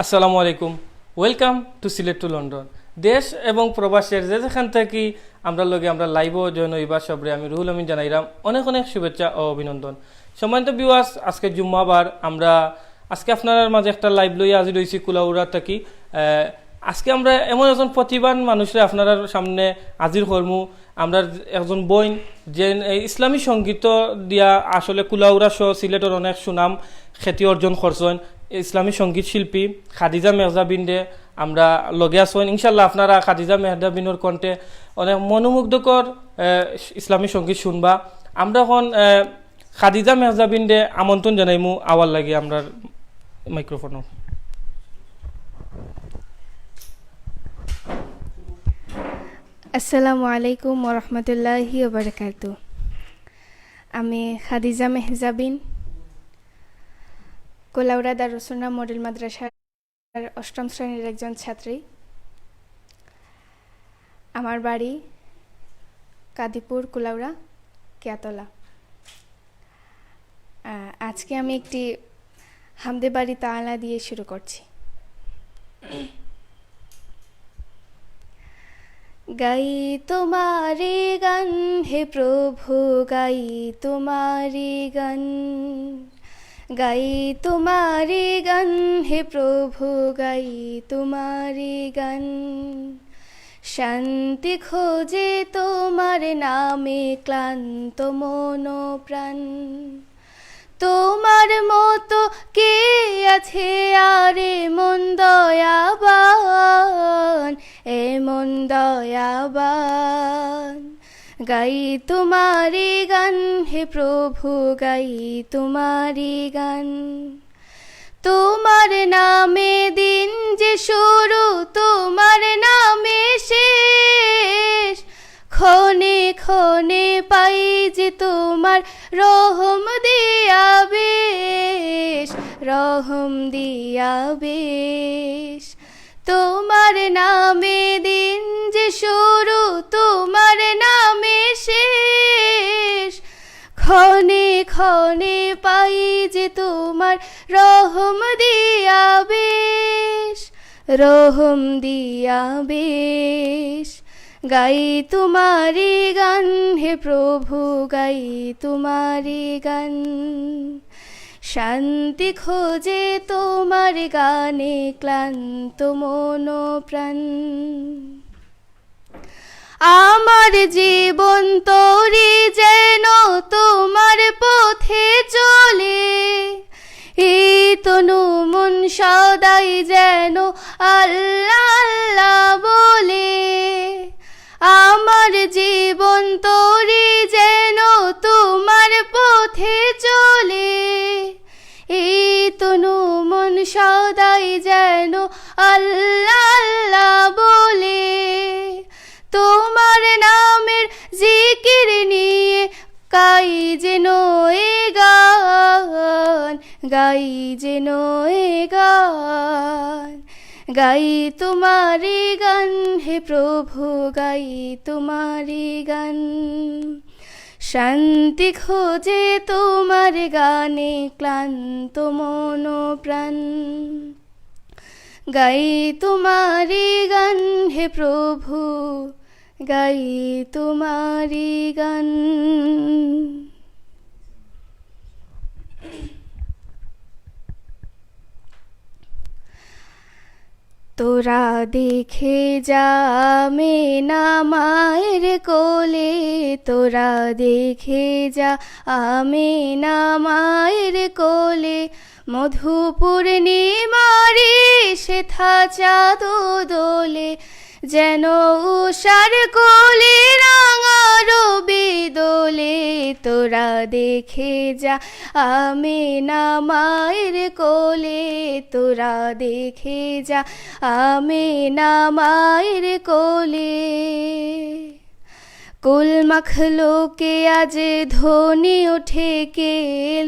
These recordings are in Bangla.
আসসালামু আলাইকুম। Welcome to Sylhet to London. দেশ এবং প্রবাসের যেখান থেকে আমরা লাইভও জয়েন হইবা সবরে আমি রুহুল আমিন জানাইলাম অনেক অনেক শুভেচ্ছা ও অভিনন্দন। সম্মানিত ভিউয়ার্স, আজকে জুম্মাবার আমরা আজকে আপনার মাঝে একটা লাইভ লইয়া আজি রয়েছি কুলাউড়া থাকি। আজকে আমরা এমন একজন প্রতিভান মানুষরা আপনার সামনে হাজির করমু। আমরা একজন বইন যে ইসলামী সঙ্গীত দিয়া আসলে কুলাউড়া সহ সিলেটের অনেক সুনাম খ্যাতি অর্জন করছেন। ইসলামী সঙ্গীত শিল্পী খাদিজা মেহজাবিনরে আমরা লগে আসেন। ইনশাল্লাহ আপনারা খাদিজা মেহজাবিনের কণ্ঠে অনেক মনোমুগ্ধকর ইসলামী সঙ্গীত শুনবা। আমরা এখন খাদিজা মেহজাবিনরে আমন্ত্রণ জানাইমু আওয়ার লাগে আমরা মাইক্রোফোনও। আসসালামু আলাইকুম ওরহমতুল্লাহি ওবারাকাতু। আমি খাদিজা মেহজাবিন, কুলাউড়া দারুসুন্নাহ মডেল মাদ্রাসার ৮ম শ্রেণীর একজন ছাত্রী। আমার বাড়ি কাদিপুর, কুলাউড়া, কেয়াতলা। আজকে আমি একটি হামদে বাড়ি তাআলা দিয়ে শুরু করছি। গাই তোমারি গান হে প্রভু, গাই তোমারি গান, গাই তোমারি গান হে প্রভু, গাই তোমারি গান। শান্তি খোঁজে তোমার নামে ক্লান্ত মন প্রাণ। তোমার মতো কে আছে আরে মন দয়াবান, এমন দয়াবান। গাই তোমারি গান হে প্রভু, গাই তোমারি গান। তোমার নামে দিন যে শুরু, তোমার নামে শেষ। ক্ষণে ক্ষণে পাই যে তোমার রহম দিয়া বেশ, রহম দিয়া বেশ। তোমার নামে দিন যে শুরু, তোমার নামে শেষ। ক্ষণে ক্ষণে পাই যে তোমার রহম দিয়া বেশ, রহম দিয়া বেশ। গাই তোমারি গান হে প্রভু, গাই তোমারি গান। শান্তি খোঁজে তোমার গানে ক্লান্ত মন প্রাণ। আমার জীবন তরি যেন তোমার পথে চলে, এই তনু মন সদাই যেন আল্লাহ আল্লাহ বলে। আমার জীবন তরি যেন তোমার পথে চলে, এই তনু মন সদাই যেন আল্লাহ আল্লাহ বলে। তোমার নামের জিকির নিয়ে গাই যেন এ গান, গাই যেন এ গান। গাই তোমারি গান হে প্রভু, গাই তোমারি গান। শান্তি খোঁজে তোমার গানে ক্লান্ত মন প্রাণ। গাই তোমারি গান হে প্রভু, গাই তোমারি গান। তোরা দেখে যা আমেনা মায়ের কোলে, তোরা দেখে যা আমেনা মায়ের কোলে। মধু পূর্ণিমারি সেথা চাঁদ দোলে, যেন উষার কোলে রাঙা রবি দোলে। তোরা দেখে যা আমেনা মায়ের কোলে, তোরা দেখে যা আমেনা মায়ের কোলে। কুল মাখলোকে আজ ধ্বনি ওঠে কে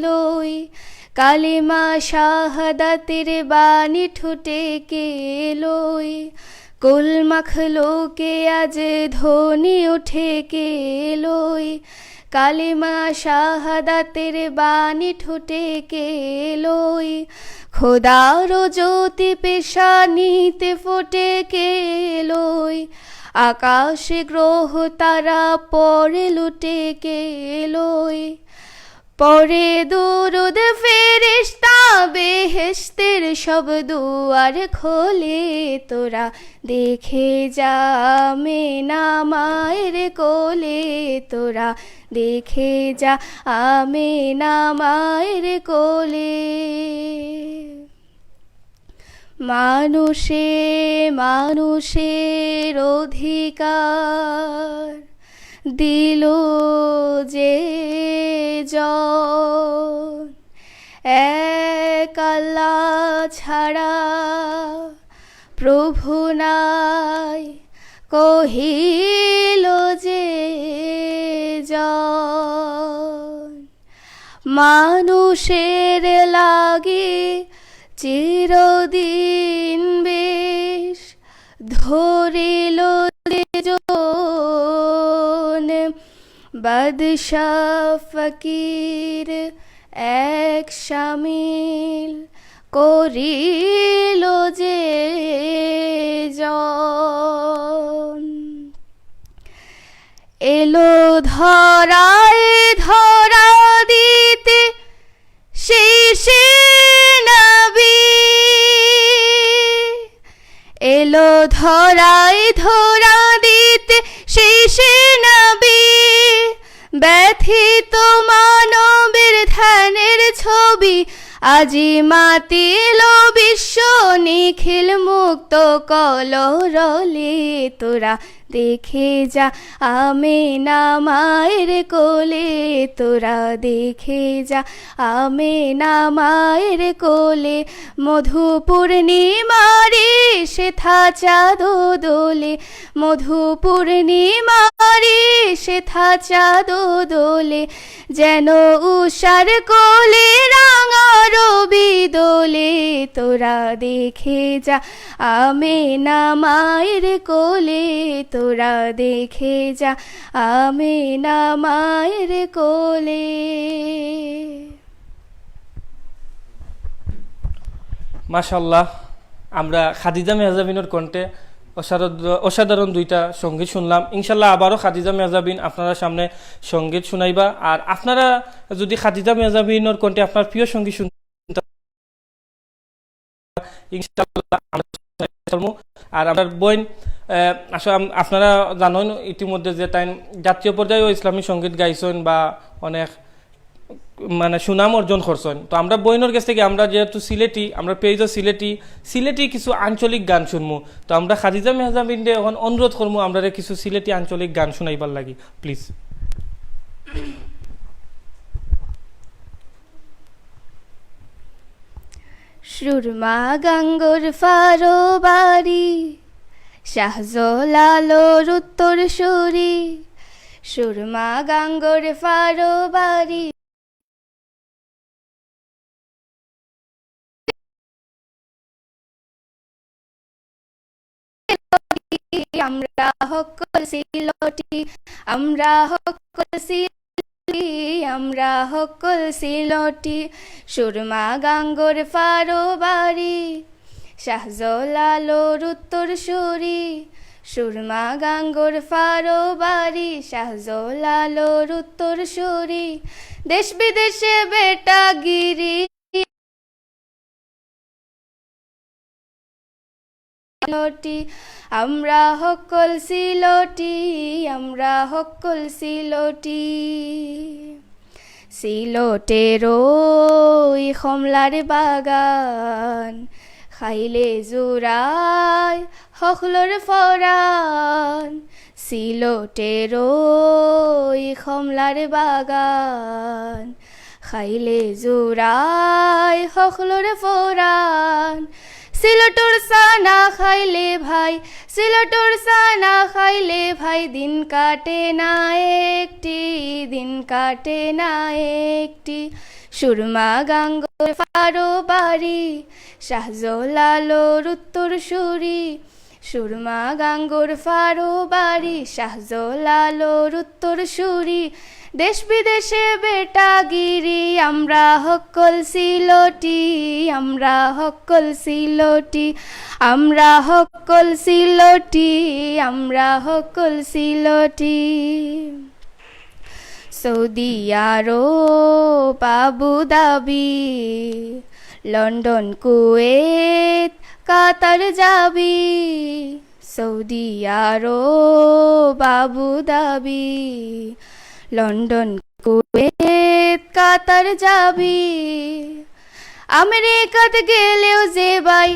লই, কালিমা শাহাদাতের বাণী ঠোঁটে কে লই। কুল মাখলোকে আজ ধ্বনি ওঠে কে লই, কালিমা শাহাদাতের বাণী ঠোঁটে কে লই খোদার জ্যোতি পেশানিতে ফোটে কে লই আকাশে গ্রহ তারা পরে লুটে কে লই পরে দুরুদ ফেরেশতা বেহেশতের সব দুয়ার খোলে তোরা দেখে যা আমেনা মায়ের কোলে তোরা দেখে যা আমেনা মায়ের কোলে মানুষের অধিকার দিল যে জন এক আল্লাহ ছাড়া প্রভু নাই কহিল যে জন মানুষের লাগে চিরদিন বেশ ধরিল জন বাদশাহ ফকির এক শামিল করিল যে জন এলো ধরায় ধরা দিতে শেষে নবী এলো ধরায় ধরা দিতে শেষে নবী ব্যথিত মানবের ধ্যানের ছবি আজি মাতিল বিশ্ব নিখিল মুক্ত কলরলে তোরা দেখে যা আমেনা মায়ের কোলে তোরা দেখে যা আমেনা মায়ের কোলে মধু পূর্ণিমারে সেথা চাঁদ দোলে মধু পূর্ণিমারে সেথা চাঁদ দোলে যেন উষার কোলে রাঙা রবি দোলে তোরা দেখে যা আমেনা মায়ের কোলে তোরা দেখে যা আমেনা মায়ের কোলে মাশাআল্লাহ আমরা খাদিজা মেহজাবিনের কণ্ঠে অসাধারণ দুইটা সঙ্গীত শুনলাম। ইনশাল্লাহ আবারও খাদিজা মেহজাবিন আপনারা সামনে সঙ্গীত শুনাইবা। আর আপনারা যদি খাদিজা মেহজাবিনের কণ্ঠে আপনার প্রিয় সঙ্গীত শুনতে ইনশাল্লাহ আর আমার বোন আসলে আপনারা জানেন ইতিমধ্যে যে তাই জাতীয় পর্যায়েও ইসলামী সঙ্গীত গাইছেন বা অনেক মানে সুনাম অর্জন করছেন। তো আমরা বইনের কাছ থেকে আমরা যেহেতু সিলেটি আমরা পেয়েছি সিলেটি কিছু আঞ্চলিক গান শুনবো। তো আমরা খাদিজা মেহজাবিনকে এখন অনুরোধ করবো আমরা কিছু সিলেটি আঞ্চলিক গান শুনাইবার লাগি প্লিজ। সুরমা গাঙ্গর ফারো বাড়ি শাহজলালোর উত্তর সুরি সুরমা গাঙ্গর ফারো বাড়ি আমরা হকল সিলটি আমরা হকল সিলটি আমরা হকল সিলটি সুরমা গাঙ্গর ফারো বাড়ি শাহজলালোর উত্তর সুরি সুরমা গাঙ্গর ফারো বাড়ি শাহজলালোর উত্তর সুরি দেশ বিদেশে বেটা গিরি আমরা হকল সিলটি আমরা হকল সিলটি সিলটের ওই কমলার বাগান খাইলে জোড়ায় হকলর ফরান সিলটের ওই কমলার বাগান খাইলে জোড়ায় হকলর ফরান সিলটর সানা খাইলে ভাই সিলটর সানা খাইলে ভাই দিন কাটে না একটি দিন কাটে না একটি সুরমা গাঙ্গর ফারো বাড়ি শাহজলালোর উত্তর সুরি সুরমা গাঙ্গোর ফারো বাড়ি শাহজালালোর উত্তর সুরি দেশ বিদেশে বেটাগিরি আমরা হকল সিলটি আমরা হকল সিলটি আমরা হকল সিলটি আমরা হকল Sylheti Saudi Arab Abu Dhabi London Kuwait Qatar যাবি Saudi Arab Abu Dhabi London Kuwait Qatar যাবি আমেরিকাতে গেলেও যে বাই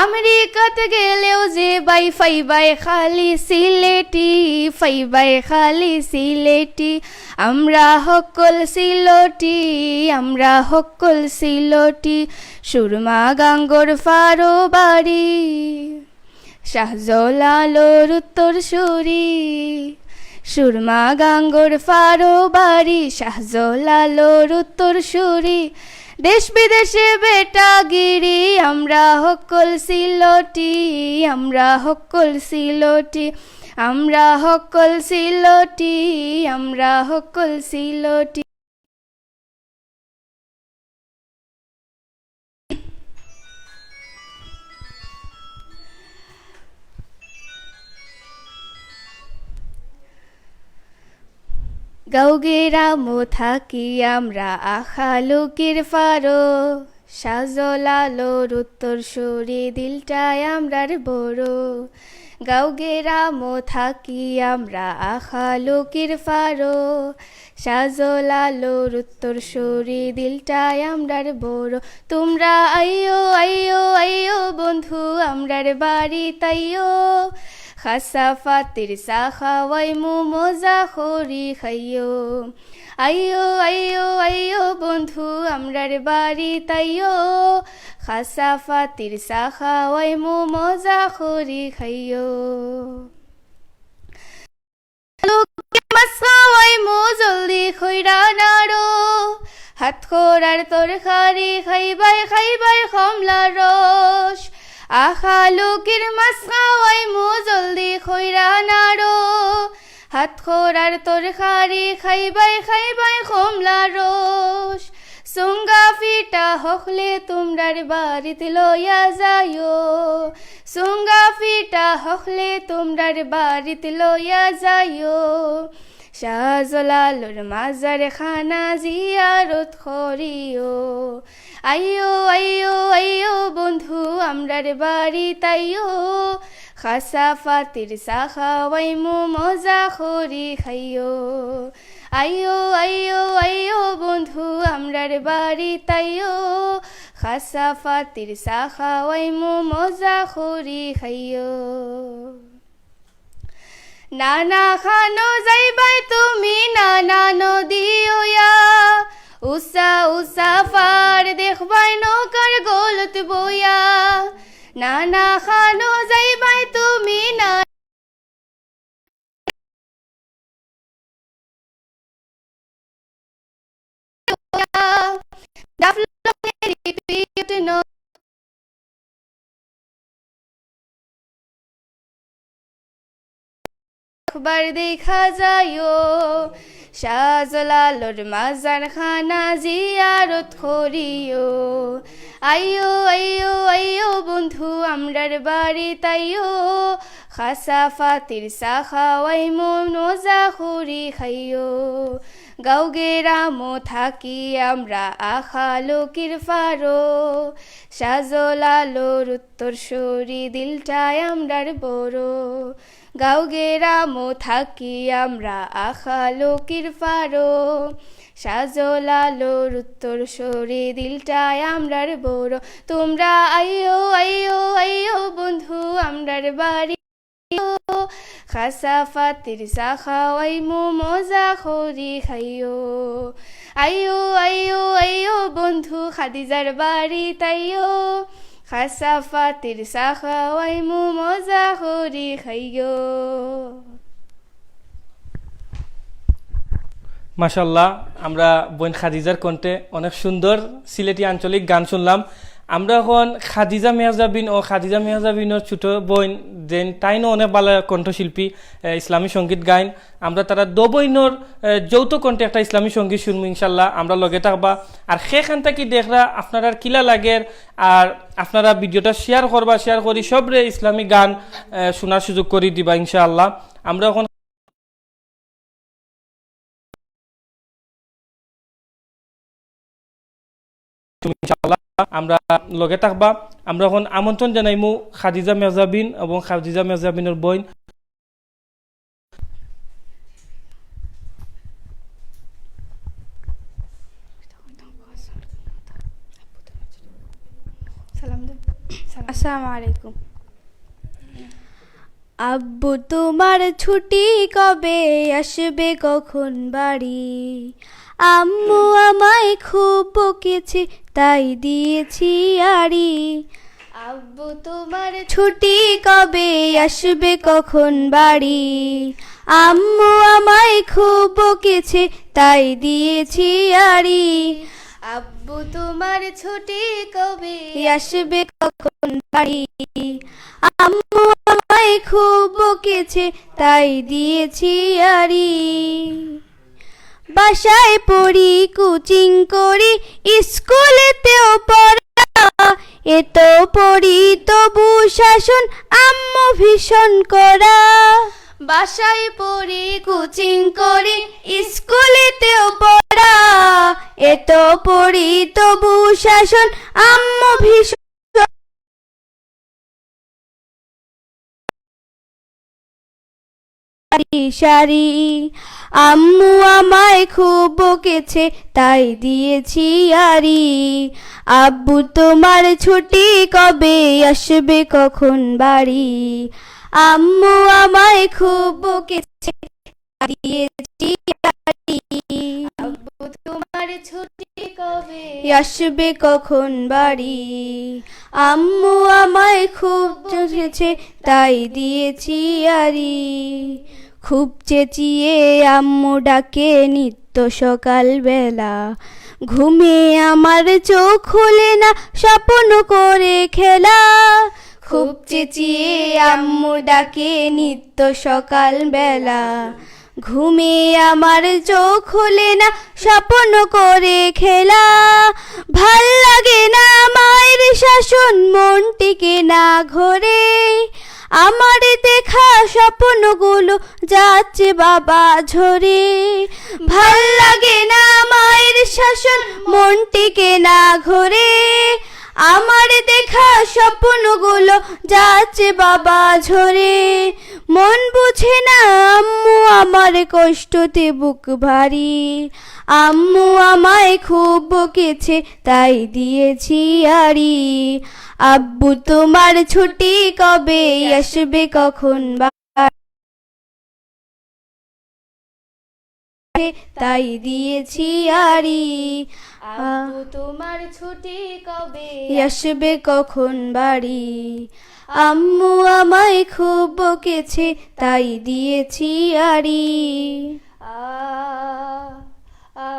আমেরিকাতে গেলেও যে বাই ফাইবাই খালি সিলেটি ফাইবাই খালি সিলেটি আমরা হকল সিলটি আমরা হকল সিলটি সুরমা গাঙ্গোর ফারো বাড়ি শাহজালালোর উত্তর সুরি সুরমা গাঙ্গোর ফারো বাড়ি শাহজালালোর উত্তর সুরি দেশ বিদেশে বেটাগিরি আমরা হকল সিলটি আমরা হকল সিলটি আমরা হকল সিলটি আমরা হকল সিলটি গাউগেরামো থাকি আমরা আখালুকির ফারো শাহজালালোর উত্তর সুরি দিলটায় আমরার বড় গাউগেরামো থাকি আমরা আখালুকির ফারো শাহজালালোর উত্তর সুরি দিলটায় আমরার বড় তোমরা আইও আইও আইও বন্ধু আমরার বাড়ি তাইও খাসা ফাতির চা খাওয়াই মু মজা খরি খাইও আইও আইও আইও বন্ধু আমরার বাড়ি তাইও খাসা ফাতির চা খাওয়াই মু মজা খরি খাইও মাছ খাওয়াই মু জলদি খৈরা নাড়ো হাত খোরার তরকারি খাইবাই খাইবাই কমলা রস আখালুকির মাছ খাওয়াই মু জলদি খৈরা নাড়ো হাত খোরার তরকারি খাইবাই খাইবাই কমলা রস সুঙ্গা ফিটা হকলে তোমরার বাড়িতে লইয়া যাইও সুঙ্গা ফিটা হকলে তোমরার বাড়িতে লইয়া যাইও শাহজালালোর মাজার খানা জিয়ারত করিও আইও আইও আইও বন্ধু আমরার বাড়ি তাইও খাসা ফাতির চা খাওয়াই মু মজা খরি খাইও আইও আইও আইও বন্ধু আমরার বাড়ি তাইও খাসা ফাতির চা খাওয়াই মু মজা খরি খাইও নানা খানো যাইবাই তুমি নানা নদীয়া উষা উষা ফার দেখবাই নৌকার গলত বইয়া নানা খানো যাইবাই তুমি না একবার দেখা যাইও শাহজালালোর মাজার খানা জিয়ারত করিও আইও আইও আইও বন্ধু আমরার বাড়ি তাইও খাসা ফাতির চা খাওয়াই মন মজা খরি খাইও গাউগেরামো থাকি আমরা আখালুকির ফারো শাহজালালোর উত্তর সুরি দিলটায় আমরার বড় গাউগেরামো থাকি আমরা আখালুকির ফারো শাহজালালোর উত্তর সুরি দিলটায় আমরার বড় তোমরা আইও আইও আইও বন্ধু আমরার বাড়ি খাসা ফাতির চা খাওয়াই মু মজা খরি খাইও আইও আইও আইও বন্ধু খাদিজার বাড়ি তাইও খাসা ফাতির চা খাওয়াই মু মজা খরি খাইও মাশাল্লাহ আমরা বোন খাদিজার কণ্ঠে অনেক সুন্দর সিলেটি আঞ্চলিক গান শুনলাম। আমরা এখন খাদিজা মেহজাবিন ও খাদিজা মেহজাবিনের ছোট বোন যে তাইনও অনেক ভালো কণ্ঠশিল্পী, ইসলামী সঙ্গীত গাইন। আমরা তারা দবইনর যৌথ কণ্ঠে একটা ইসলামী সঙ্গীত শুনবো ইনশাল্লাহ, আমরা লগে থাকবা। আর সেখান থেকে দেখরা আপনারা কিলা লাগের, আর আপনারা ভিডিওটা শেয়ার করবা, শেয়ার করি সবরে ইসলামী গান শোনার সুযোগ করে দিবা ইনশাআল্লাহ। আমরা এখন ইনশাআল্লাহ আমরা লগে থাকবা। আমরা এখন আমন্ত্রণ জানাইমু খাদিজা মেজাবিন এবং খাদিজা মেজাবিনের বোন আসসালামু আলাইকুম। আব্বু তোমার ছুটি কবে আসবে কখন বাড়ি, আম্মু আমায় খুব বকেছে তাই দিয়েছি আড়ি। আব্বু তোমার ছুটি কবে আসবে কখন বাড়ি, আম্মু আমায় খুব বকেছে তাই দিয়েছি আড়ি। আব্বু তোমার ছুটি কবে আসবে কখন বাড়ি, আম্মু আমায় খুব বকেছে তাই দিয়েছি আড়ি। বাসায় পড়ি কোচিং করি স্কুলেতেও পড়া, এত পড়ি তবু শাসন আম্মু ভীষণ করা। বাসায় পড়ি কোচিং করি স্কুলেতেও পড়া, এত পড়ি তবু শাসন আম্মু ভীষণ সারি। আম্মু আমায় খুব বকেছে তাই দিয়েছি আড়ি। আব্বু তোমার ছুটি কবে আসবে কখন বাড়ি, আম্মু আমায় খুব বকেছে দিয়েছি আড়ি। আব্বু তোমার ছুটি কবে আসবে কখন বাড়ি, আম্মু আমায় খুব বকেছে তাই দিয়েছি আড়ি। খুব চেঁচিয়ে আম্মু ডাকে নিত্য সকাল বেলা, ঘুমে আমার চোখ খোলে না স্বপ্ন করে খেলা। খুব চেঁচিয়ে আম্মু ডাকে নিত্য সকাল বেলা, ঘুমে আমার চোখ খোলে না স্বপ্ন করে খেলা। ভাল লাগে না মায়ের শাসন মন টিকে না ঘরে, আমার দেখা স্বপ্নগুলো যাচ্ছে বাবা ঝরে। ভাল লাগে না মায়ের শাসন মন টিকে না ঘরে, আমার দেখা স্বপ্নগুলো যাচ্ছে বাবা ঝরে। মন বুঝে না আম্মু আমার কষ্টতে বুক ভারী, আম্মু আমায় খুব বকেছে তাই দিয়েছি আড়ি। আব্বু তোমার ছুটি কবে আসবে কখন তাই দিয়েছি আড়ি। আব্বু তোমার ছুটি কবে আসবে কখন বাড়ি, আম্মু আমায় খুব বকেছে তাই দিয়েছি আড়ি। আ আ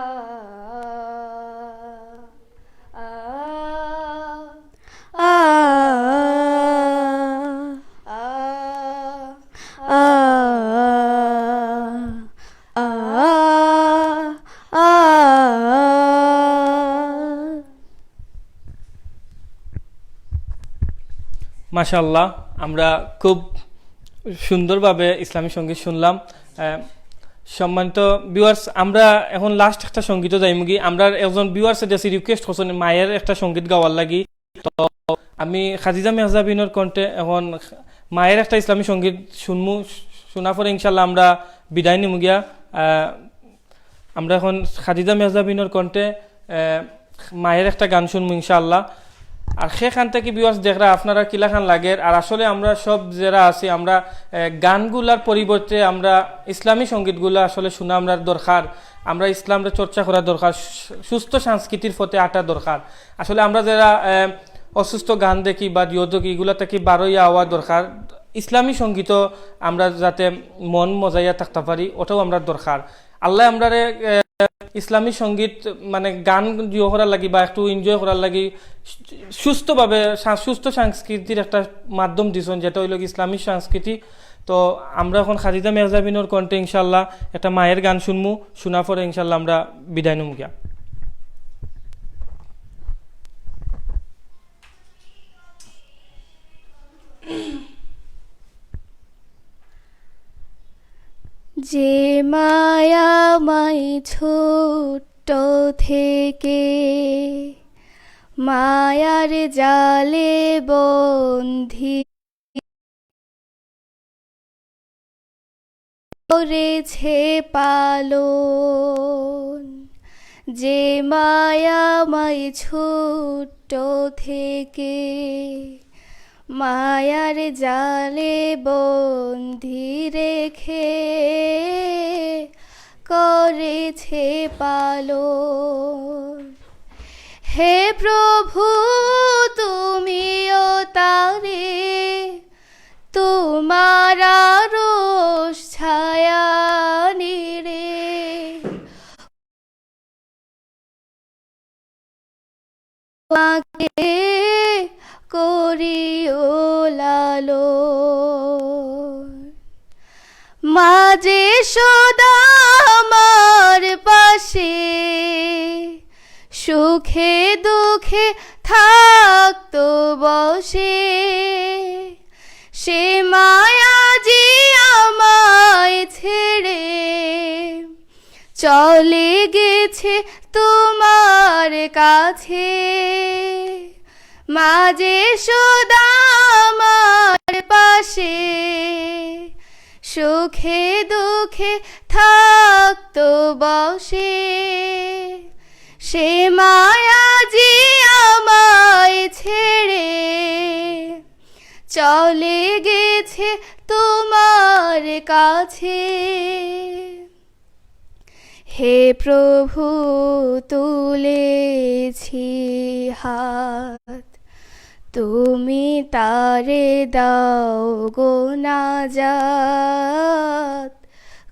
আ মাশাআল্লাহ, আমরা খুব সুন্দরভাবে ইসলামী সঙ্গীত শুনলাম। সম্মানিত ভিউয়ার্স, আমরা এখন লাস্ট একটা সঙ্গীতও যাইমুগি। আমরা একজন ভিউয়ার্স এসে রিকোয়েস্ট করছেন মায়ের একটা সঙ্গীত গাওয়ার লাগি, তো আমি খাদিজা মেহজাবিনের কণ্ঠে এখন মায়ের একটা ইসলামী সঙ্গীত শুনমু। শোনার পরে ইনশাল্লাহ আমরা বিদায় নিমুগিয়া। আমরা এখন খাদিজা মেহজাবিনের কণ্ঠে মায়ের একটা গান শুনমু ইনশাআল্লাহ। আর সেখান থেকে ভিউয়ার্স দেখরা আপনারা কিলাখান লাগের। আর আসলে আমরা সব যারা আছি আমরা গানগুলার পরিবর্তে আমরা ইসলামী সঙ্গীতগুলা আসলে শোনা আমরা দরকার, আমরা ইসলামরা চর্চা করা দরকার, সুস্থ সংস্কৃতির পথে আটা দরকার। আসলে আমরা যারা অসুস্থ গান দেখি বা দিওদকি এগুলা থেকে বারোইয়া হওয়া দরকার। ইসলামী সঙ্গীতও আমরা যাতে মন মজাইয়া থাকতে পারি ওটাও আমরা দরকার। আল্লাহ আমরা ইসলামী সঙ্গীত মানে গান জিও করার লাগি বা একটু এনজয় করার লাগি সুস্থভাবে সুস্থ সংস্কৃতির একটা মাধ্যম দিছেন, যেটা হইল ইসলামী সংস্কৃতি। তো আমরা এখন খাদিজা মেহজাবিনের কণ্ঠে ইনশাল্লাহ একটা মায়ের গান শুনমু, শোনা পরে ইনশাল্লাহ আমরা বিদায় নিমু গিয়া। যে মায়াময় ছোট্ট থেকে মায়ার জালে বন্ধি করেছে পালন, যে মায়াময় ছোট্ট থেকে মায়ার জালে বন্ধি রেখে করেছে পালন। হে প্রভু তুমিও তারে তোমার আরশ ছায়া নিরে মাকে করিও লালন। মাঝে সদা আমার পাশে সুখে দুঃখে থাকতো বসে, সে মায়াজি আমায় ছেড়ে চলে গেছে তোমার কাছে। মাঝে সদা আমার পাশে সুখে দুঃখে থাকতো বসে, সে মায়াজি আমায় ছেড়ে চলে গেছে তোমার কাছে। হে প্রভু তুলেছি হাত, তুমি তারে দাও গো নাজাত,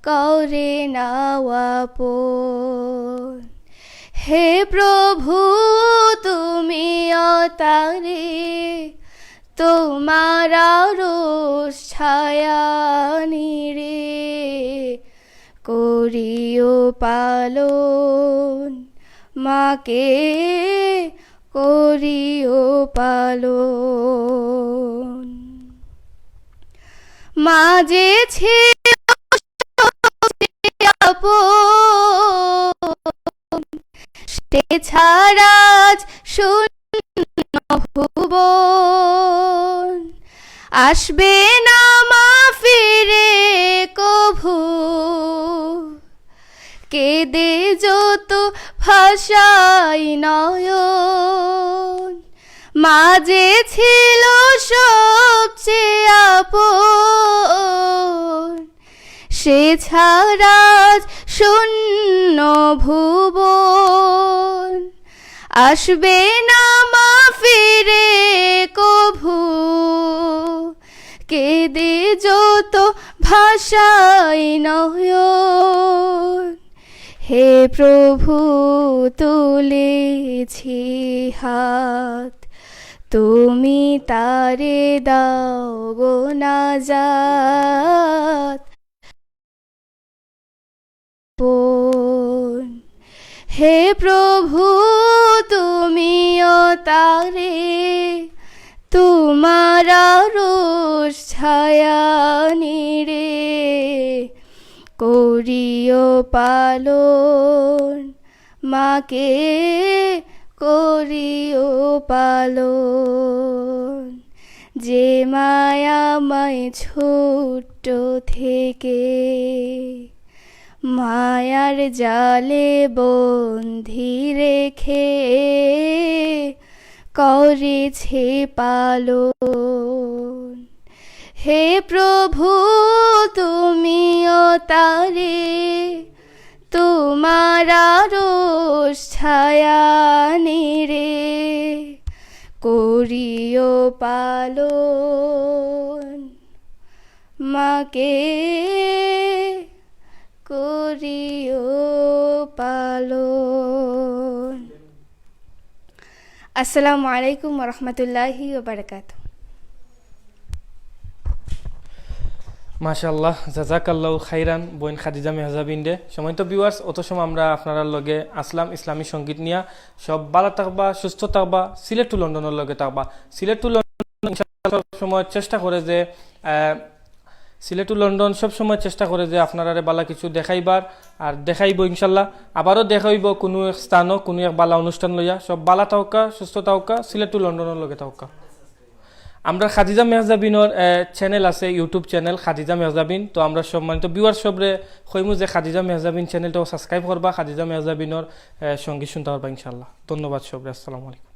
করে নাও আপন। হে প্রভু তুমি তারে তোমার আরশ ছায়া নিরে করিও পালন, মাকে করিও পালন। মাঝে ছিল আপন, সে ছাড়া শূন্য ভুবন, আসবে না মা ফিরে কভু, কেঁদে যত ভাষাই নয়ন। মাঝে ছিল সবচেয়ে আপন, সে ছাড়া শূন্য ভুবন, আসবে না মা ফিরে কভু, কেঁদে যত ভাষাই নয়ন। হে প্রভু তুলেছি হাত, তুমি তারে দাও গো নাজাত। হে প্রভু তুমিও তারে তোমার আরশ ছায়া নিরে করিও পালন, মাকে করিও পালন। যে মায়াময় ছোট্ট থেকে মায়ার জালে বন্ধি রেখে করেছে পালন। হে প্রভু তুমিও তারে তোমার আরশ ছায়া নিরে করিও পালন, মাকে করিও পালন। আসসালামু আলাইকুম ওয়া রাহমাতুল্লাহি ওয়া বারাকাতুহু। মাশাআল্লাহ, জাযাকাল্লাহু খাইরান বোন খাদিজা মেহজাবিন দে। সময়তো ভিউয়ার্স, অত সময় আমরা আপনার লগে আসলাম ইসলামী সঙ্গীত নিয়া। সব ভালো থাকবা, সুস্থ থাকবা, সিলেট টু লন্ডনের লগে থাকবা। সিলেট টু লন্ডন ইনশাআল্লাহ সময় চেষ্টা করে যে সিলেট টু লন্ডন সব সময় চেষ্টা করে যে আপনারা বালা কিছু দেখাইবার আর দেখাইব ইনশাল্লাহ। আবারও দেখাইব কোনো এক স্থানও কোনো এক বালা অনুষ্ঠান লইয়া। সব বালা থাকা, সুস্থ থাকা, সিলেট টু লন্ডনের লগে থাকা। আমরা খাদিজা মেহজাবিনের চ্যানেল আছে, ইউটিউব চ্যানেল খাদিজা মেহজাবিন। তো আমরা সম্মানিত ভিউয়ার্স সবরে কইমু যে খাদিজা মেহজাবিন চ্যানেলটাও সাবস্ক্রাইব করবা, খাদিজা মেহজাবিনের সঙ্গীত শুনতে পারবা ইনশাল্লাহ। ধন্যবাদ সবরে, আসসালামু আলাইকুম।